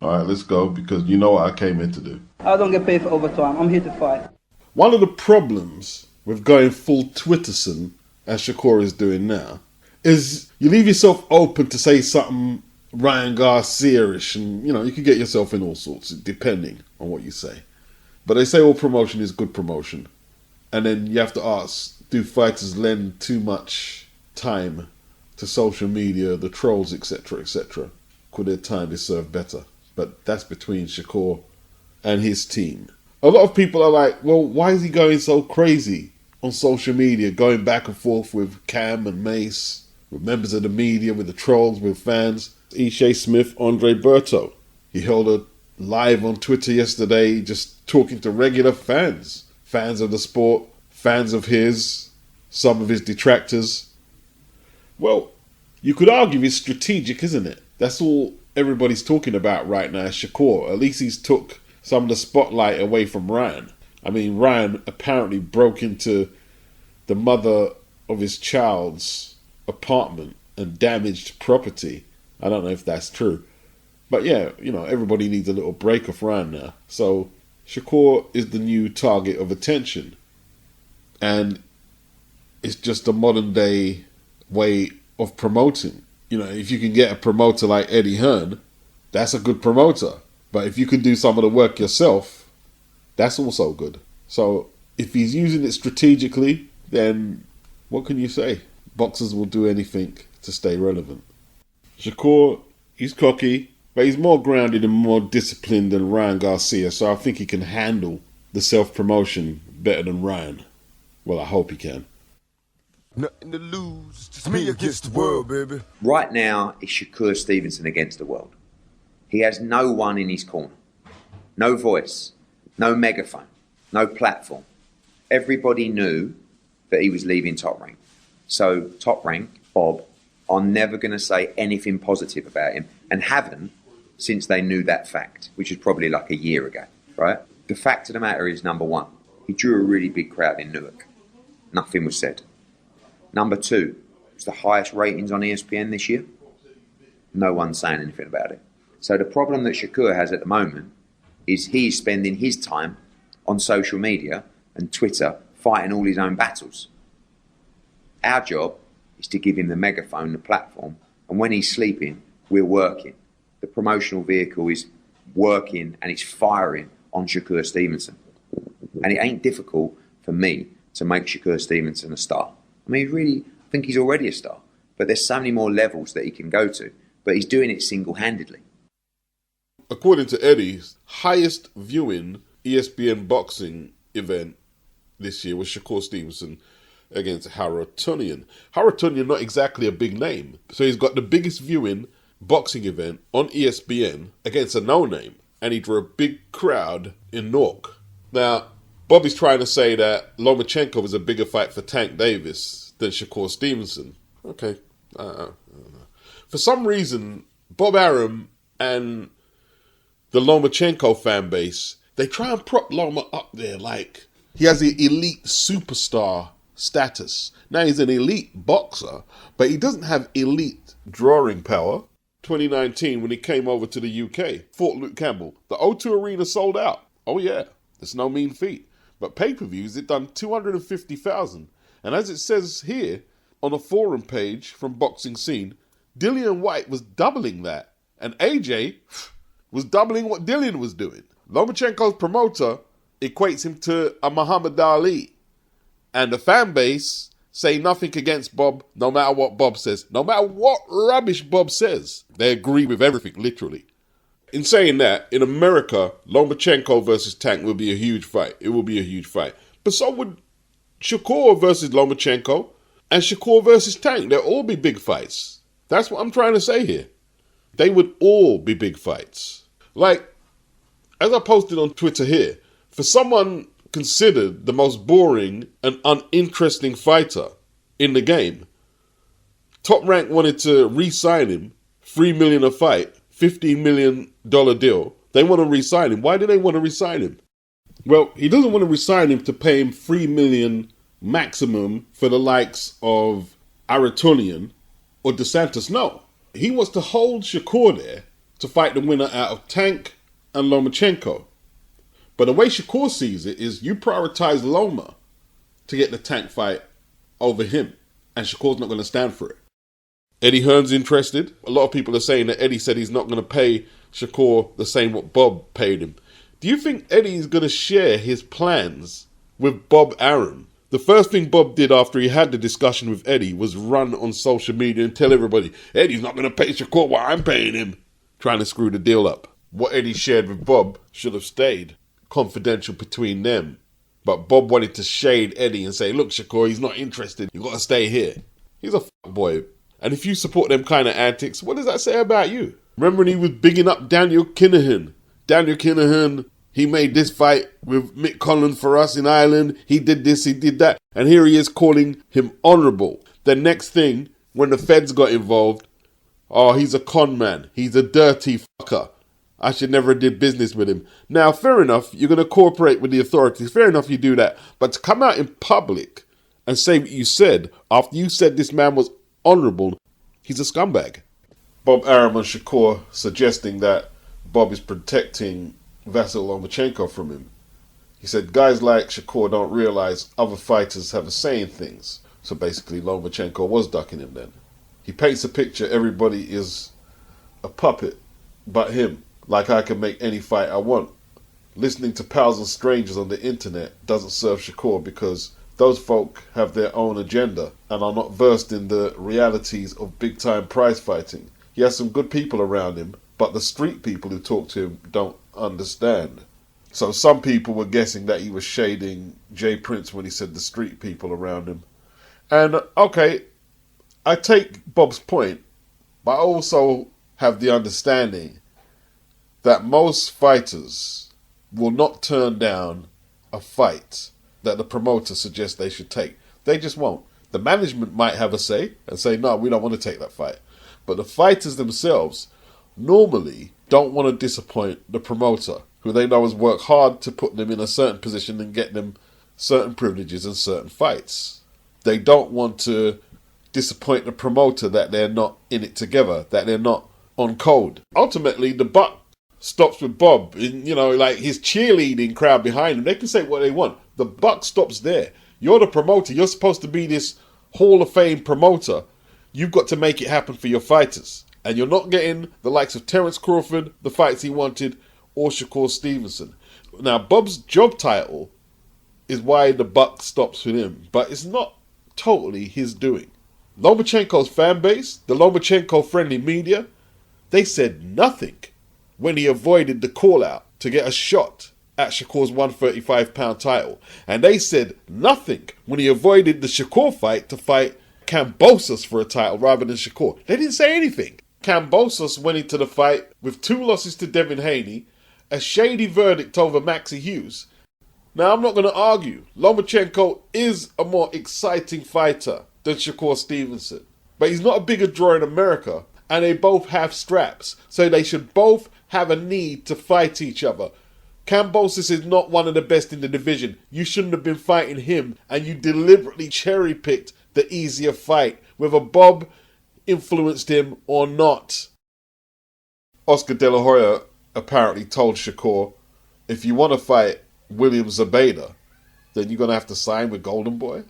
All right, let's go, because you know what I came here to do. I don't get paid for overtime. I'm here to fight. One of the problems with going full Twitterson, as Shakur is doing now, is you leave yourself open to say something Ryan Garcia-ish, and you can get yourself in all sorts, depending on what you say. But they say all promotion is good promotion. And then you have to ask, do fighters lend too much time to social media, the trolls, etc., etc.? Could their time be served better? But that's between Shakur and his team. A lot of people are like, well, why is he going so crazy on social media, going back and forth with Cam and Mace, with members of the media, with the trolls, with fans? Ishe Smith, Andre Berto. He held a live on Twitter yesterday just talking to regular fans. Fans of the sport, fans of his, some of his detractors. Well, you could argue it's strategic, isn't it? That's all everybody's talking about right now, Shakur. At least he's took some of the spotlight away from Ryan. I mean, Ryan apparently broke into the mother of his child's apartment and damaged property. I don't know if that's true. But yeah, everybody needs a little break off Ryan now. So Shakur is the new target of attention. And it's just a modern day way of promoting. If you can get a promoter like Eddie Hearn, that's a good promoter. But if you can do some of the work yourself, that's also good. So if he's using it strategically, then what can you say? Boxers will do anything to stay relevant. Shakur, he's cocky, but he's more grounded and more disciplined than Ryan Garcia, so I think he can handle the self-promotion better than Ryan. Well, I hope he can. Nothing to lose, just me against the world, baby. Right now, it's Shakur Stevenson against the world. He has no one in his corner. No voice, no megaphone, no platform. Everybody knew that he was leaving Top Rank. So Top Rank, Bob, are never going to say anything positive about him, and haven't since they knew that fact, which is probably like a year ago, right? The fact of the matter is, number one, he drew a really big crowd in Newark. Nothing was said. Number two, it's the highest ratings on ESPN this year. No one's saying anything about it. So the problem that Shakur has at the moment is he's spending his time on social media and Twitter fighting all his own battles. Our job is to give him the megaphone, the platform, and when he's sleeping, we're working. The promotional vehicle is working and it's firing on Shakur Stevenson. And it ain't difficult for me to make Shakur Stevenson a star. I mean, really, I think he's already a star, but there's so many more levels that he can go to, but he's doing it single-handedly. According to Eddie's highest viewing ESPN boxing event this year was Shakur Stevenson against Harutunian. Harutunian, not exactly a big name. So he's got the biggest viewing boxing event on ESPN against a no-name. And he drew a big crowd in Newark. Now, Bobby's trying to say that Lomachenko was a bigger fight for Tank Davis than Shakur Stevenson. Okay. I don't know. For some reason, Bob Arum and the Lomachenko fan base, they try and prop Loma up there like he has the elite superstar status. Now he's an elite boxer, but he doesn't have elite drawing power. 2019, when he came over to the UK, fought Luke Campbell, the O2 Arena sold out. Oh yeah, it's no mean feat. But pay-per-views, it done 250,000. And as it says here on a forum page from Boxing Scene, Dillian White was doubling that. And AJ was doubling what Dillian was doing. Lomachenko's promoter equates him to a Muhammad Ali. And the fan base say nothing against Bob, no matter what Bob says. No matter what rubbish Bob says. They agree with everything, literally. In saying that, in America, Lomachenko versus Tank will be a huge fight. It will be a huge fight. But so would Shakur versus Lomachenko and Shakur versus Tank. They'll all be big fights. That's what I'm trying to say here. They would all be big fights. Like, as I posted on Twitter here, for someone considered the most boring and uninteresting fighter in the game, Top Rank wanted to re-sign him, $3 million a fight, $15 million deal. They want to re-sign him. Why do they want to re-sign him? Well, he doesn't want to re-sign him to pay him $3 million maximum for the likes of Harutunian or DeSantis. No. He wants to hold Shakur there to fight the winner out of Tank and Lomachenko. But the way Shakur sees it is you prioritize Loma to get the Tank fight over him, and Shakur's not going to stand for it. Eddie Hearn's interested. A lot of people are saying that Eddie said he's not going to pay Shakur the same what Bob paid him. Do you think Eddie's going to share his plans with Bob Arum? The first thing Bob did after he had the discussion with Eddie was run on social media and tell everybody, Eddie's not going to pay Shakur what I'm paying him, trying to screw the deal up. What Eddie shared with Bob should have stayed confidential between them. But Bob wanted to shade Eddie and say, look, Shakur, he's not interested. You got to stay here. He's a boy. And if you support them kind of antics, what does that say about you? Remember when he was bigging up Daniel Kinahan? Daniel Kinahan, he made this fight with Mick Collins for us in Ireland. He did this, he did that. And here he is calling him honourable. The next thing, when the feds got involved, oh, he's a con man. He's a dirty fucker. I should never have did business with him. Now, fair enough, you're going to cooperate with the authorities. Fair enough, you do that. But to come out in public and say what you said, after you said this man was honourable, he's a scumbag. Bob Arum and Shakur suggesting that Bob is protecting Vasyl Lomachenko from him. He said guys like Shakur don't realise other fighters have a say in things. So basically Lomachenko was ducking him then. He paints a picture everybody is a puppet but him. Like I can make any fight I want. Listening to pals and strangers on the internet doesn't serve Shakur because those folk have their own agenda and are not versed in the realities of big-time prize fighting. He has some good people around him, but the street people who talk to him don't understand. So some people were guessing that he was shading Jay Prince when he said the street people around him. And, okay, I take Bob's point, but I also have the understanding that most fighters will not turn down a fight that the promoter suggests they should take. They just won't. The management might have a say and say, no, we don't want to take that fight. But the fighters themselves normally don't want to disappoint the promoter, who they know has worked hard to put them in a certain position and get them certain privileges and certain fights. They don't want to disappoint the promoter that they're not in it together, that they're not on code. Ultimately, the buck stops with Bob. You know, like his cheerleading crowd behind him, they can say what they want. The buck stops there. You're the promoter. You're supposed to be this Hall of Fame promoter. You've got to make it happen for your fighters. And you're not getting the likes of Terence Crawford, the fights he wanted, or Shakur Stevenson. Now, Bob's job title is why the buck stops with him, but it's not totally his doing. Lomachenko's fan base, the Lomachenko-friendly media, they said nothing when he avoided the call-out to get a shot at Shakur's 135-pound title. And they said nothing when he avoided the Shakur fight to fight Kambosos for a title rather than Shakur. They didn't say anything. Kambosos went into the fight with 2 losses to Devin Haney, a shady verdict over Maxie Hughes. Now, I'm not going to argue. Lomachenko is a more exciting fighter than Shakur Stevenson. But he's not a bigger draw in America, and they both have straps. So they should both have a need to fight each other. Kambosos is not one of the best in the division. You shouldn't have been fighting him, and you deliberately cherry-picked the easier fight, whether Bob influenced him or not. Oscar De La Hoya apparently told Shakur, if you want to fight William Zepeda, then you're going to have to sign with Golden Boy.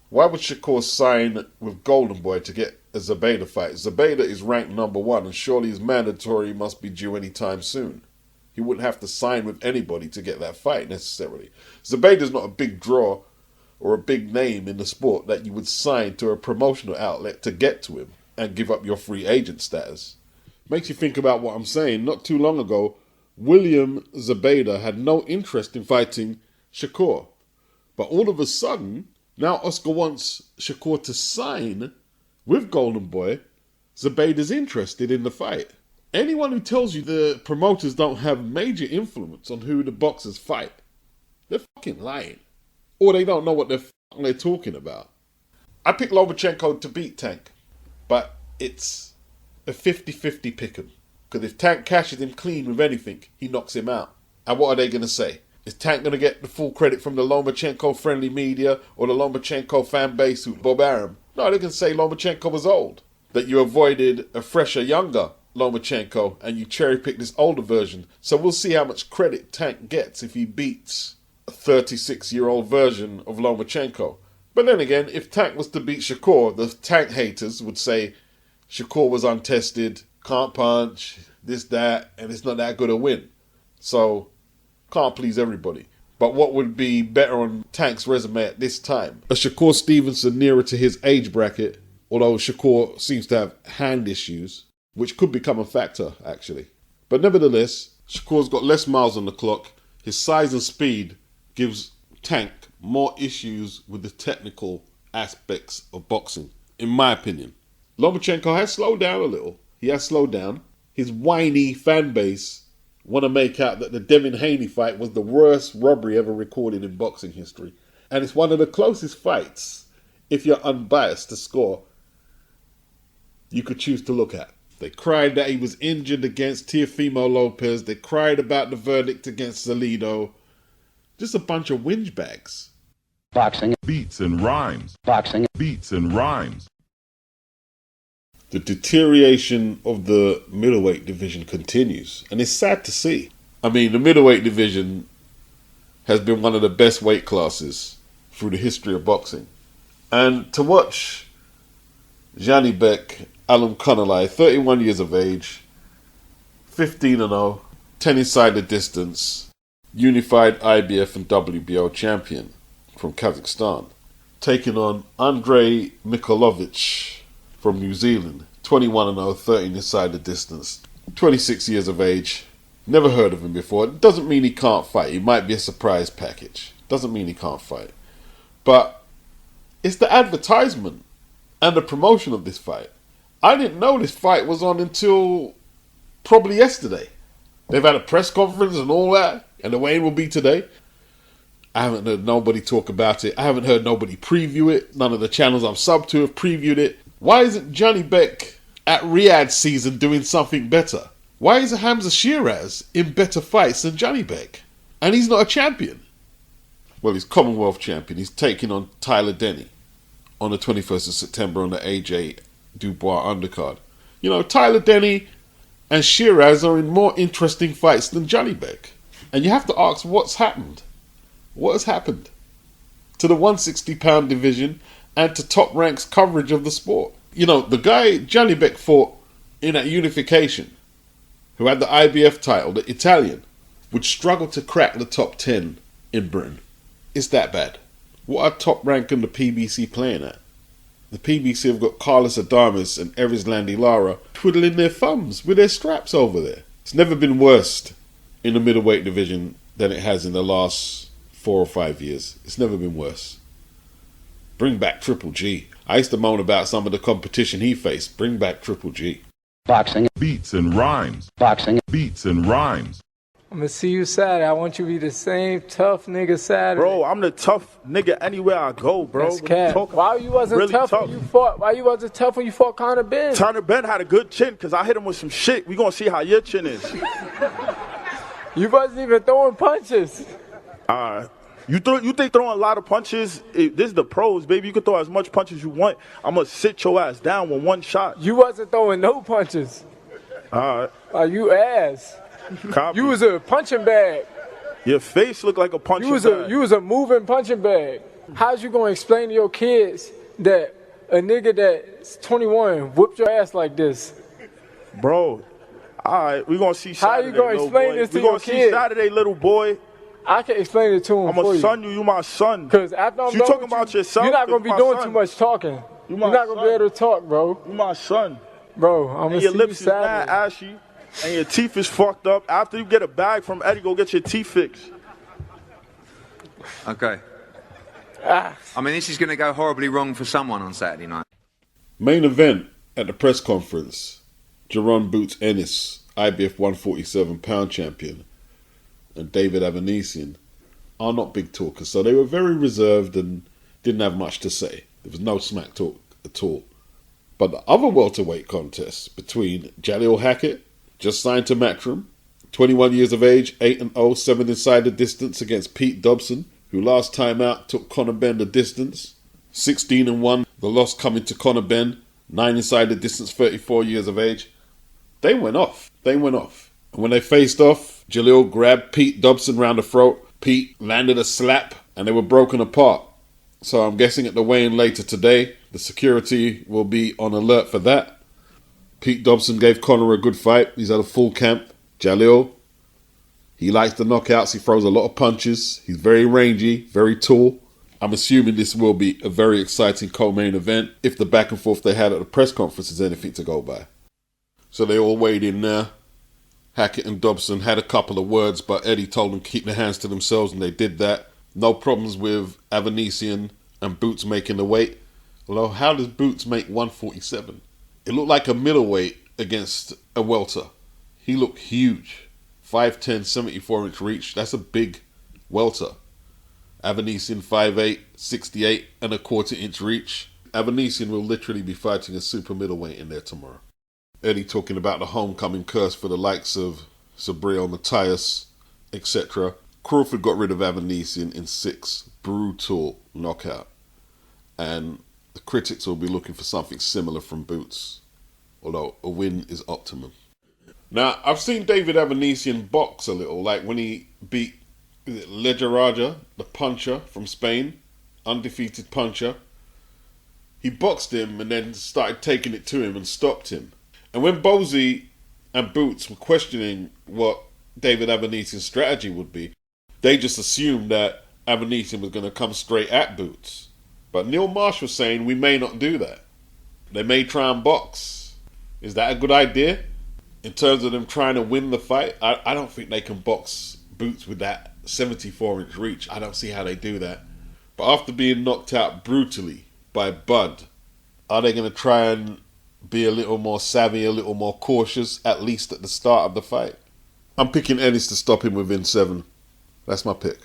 Why would Shakur sign with Golden Boy to get a Zepeda fight? Zepeda is ranked number 1, and surely his mandatory must be due anytime soon. He wouldn't have to sign with anybody to get that fight necessarily. Zepeda's not a big draw or a big name in the sport that you would sign to a promotional outlet to get to him and give up your free agent status. Makes you think about what I'm saying. Not too long ago, William Zepeda had no interest in fighting Shakur. But all of a sudden, now Oscar wants Shakur to sign with Golden Boy. Zepeda's interested in the fight. Anyone who tells you the promoters don't have major influence on who the boxers fight, they're fucking lying. Or they don't know what they're talking about. I picked Lomachenko to beat Tank, but it's a 50-50 pick'em. Because if Tank cashes him clean with anything, he knocks him out. And what are they going to say? Is Tank going to get the full credit from the Lomachenko-friendly media or the Lomachenko fan base who Bob Arum? No, they can say Lomachenko was old. That you avoided a fresher, younger Lomachenko and you cherry pick this older version. So we'll see how much credit Tank gets if he beats a 36-year-old version of Lomachenko. But then again, if Tank was to beat Shakur, the Tank haters would say Shakur was untested, can't punch, this, that, and it's not that good a win. So, can't please everybody. But what would be better on Tank's resume at this time? A Shakur Stevenson nearer to his age bracket, although Shakur seems to have hand issues, which could become a factor, actually. But nevertheless, Shakur's got less miles on the clock. His size and speed gives Tank more issues with the technical aspects of boxing, in my opinion. Lomachenko has slowed down a little. He has slowed down. His whiny fan base want to make out that the Devin Haney fight was the worst robbery ever recorded in boxing history. And it's one of the closest fights, if you're unbiased to score, you could choose to look at. They cried that he was injured against Teofimo Lopez. They cried about the verdict against Salido. Just a bunch of whinge bags. Boxing. Beats and rhymes. Boxing. Beats and rhymes. The deterioration of the middleweight division continues, and it's sad to see. I mean, the middleweight division has been one of the best weight classes through the history of boxing. And to watch Janibek CONOR, 31 years of age, 15-0, 10 inside the distance, unified IBF and WBO champion from Kazakhstan, taking on Andrei Mikhailovic from New Zealand, 21-0, 13 inside the distance, 26 years of age. Never heard of him before. It doesn't mean he can't fight. He might be a surprise package. Doesn't mean he can't fight. But it's the advertisement and the promotion of this fight. I didn't know this fight was on until probably yesterday. They've had a press conference and all that, and the weigh-in will be today. I haven't heard nobody talk about it. I haven't heard nobody preview it. None of the channels I'm subbed to have previewed it. Why isn't Janibek at Riyadh season doing something better? Why is Hamza Shiraz in better fights than Janibek? And he's not a champion. Well, he's Commonwealth champion. He's taking on Tyler Denny on the 21st of September on the AJ Dubois undercard. You know, Tyler Denny and Shiraz are in more interesting fights than Janibek. And you have to ask, what's happened? What has happened to the 160-pound division and to Top Rank's coverage of the sport? You know, the guy Janibek fought in that unification, who had the IBF title, the Italian, would struggle to crack the top 10 in Britain. It's that bad. What are Top Rank and the PBC playing at? The PBC have got Carlos Adames and Erislandy Lara twiddling their thumbs with their straps over there. It's never been worse in the middleweight division than it has in the last 4 or 5 years. It's never been worse. Bring back Triple G. I used to moan about some of the competition he faced. Bring back Triple G. Boxing. Beats and rhymes. Boxing. Beats and rhymes. I'm gonna see you Saturday. I want you to be the same tough nigga Saturday. Bro, I'm the tough nigga anywhere I go, bro. That's cat. Why you wasn't really tough when you fought? Why you wasn't tough when you fought Conor Ben? Conor Ben had a good chin because I hit him with some shit. We gonna see how your chin is. You wasn't even throwing punches. You think throwing a lot of punches, this is the pros, baby. You can throw as much punches as you want. I'm going to sit your ass down with one shot. You wasn't throwing no punches. You ass. Copy. You was a punching bag. Your face looked like a punching bag. You was a moving punching bag. How's you going to explain to your kids that a nigga that's 21 whooped your ass like this? Bro, all right, we going to see Saturday, how you going to explain this to your kids? We going to see Saturday, little boy. I can explain it to him. I'm a son you my son. Because after I'm you done talking with about you, yourself, you're not going to be doing too much talking. You're not going to be able to talk, bro. You my son. Bro, I'm going to see you Saturday. Your lips is mad ashy, and your teeth is fucked up. After you get a bag from Eddie, go get your teeth fixed. Okay. I mean, this is going to go horribly wrong for someone on Saturday night. Main event at the press conference. Jaron Boots Ennis, IBF 147-pound champion, and David Avanesian are not big talkers, so they were very reserved and didn't have much to say. There was no smack talk at all. But the other welterweight contest between Jalil Hackett, just signed to Matchroom, 21 years of age, 8-0, 7 inside the distance against Pete Dobson, who last time out took Conor Ben the distance, 16-1, the loss coming to Conor Ben, 9 inside the distance, 34 years of age. They went off. They went off. And when they faced off, Jalil grabbed Pete Dobson round the throat. Pete landed a slap, and they were broken apart. So I'm guessing at the weigh-in later today, the security will be on alert for that. Pete Dobson gave Conor a good fight. He's had a full camp. Jalil, he likes the knockouts. He throws a lot of punches. He's very rangy, very tall. I'm assuming this will be a very exciting co-main event if the back and forth they had at the press conference is anything to go by. So they all weighed in there. Hackett and Dobson had a couple of words, but Eddie told them to keep their hands to themselves, and they did that. No problems with AVANESYAN and Boots making the weight. Although, how does Boots make 147? It looked like a middleweight against a welter. He looked huge. 5'10", 74-inch reach. That's a big welter. AVANESYAN 5'8", 68 and a quarter-inch reach. AVANESYAN will literally be fighting a super middleweight in there tomorrow. Eddie talking about the homecoming curse for the likes of Sabrio Matthias, etc. Crawford got rid of AVANESYAN in 6. Brutal knockout. And the critics will be looking for something similar from Boots. Although a win is optimum. Now, I've seen David AVANESYAN box a little. Like when he beat Lejaraja, the puncher from Spain. Undefeated puncher. He boxed him and then started taking it to him and stopped him. And when Bozy and Boots were questioning what David AVANESYAN's strategy would be, they just assumed that AVANESYAN was going to come straight at Boots. But Neil Marsh was saying we may not do that. They may try and box. Is that a good idea? In terms of them trying to win the fight, I don't think they can box Boots with that 74-inch reach. I don't see how they do that. But after being knocked out brutally by Bud, are they going to try and be a little more savvy, a little more cautious, at least at the start of the fight? I'm picking Ennis to stop him within 7. That's my pick.